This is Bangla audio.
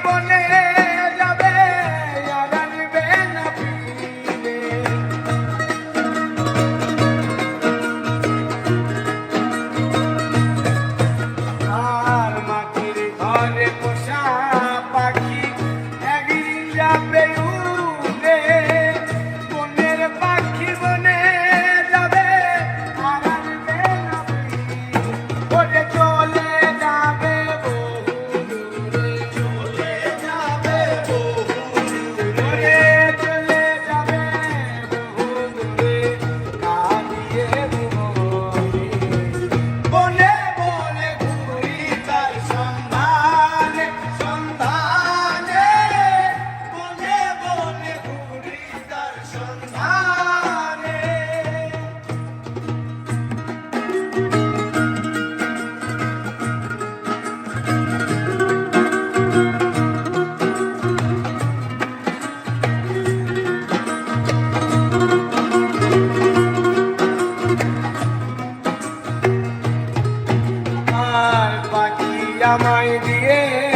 বনে যাবে আর আনবে না ফিরে। আর মাটির ঘরে পোষা পাখি একদিন যাবে উড়ে, বনের পাখি বনে যাবে আর আনবে না ফিরে। ওরে চলে যাবে বহু দূরে, চলে যাবে বহু দূরে, চলে যাবে বহু দূরে, কাঁদিয়ে মরি। বনে বনে ঘুরি তার সন্ধানে, সন্ধানে, বনে বনে ঘুরি তার সন্ধানে। আর পাখি আমায় দিয়ে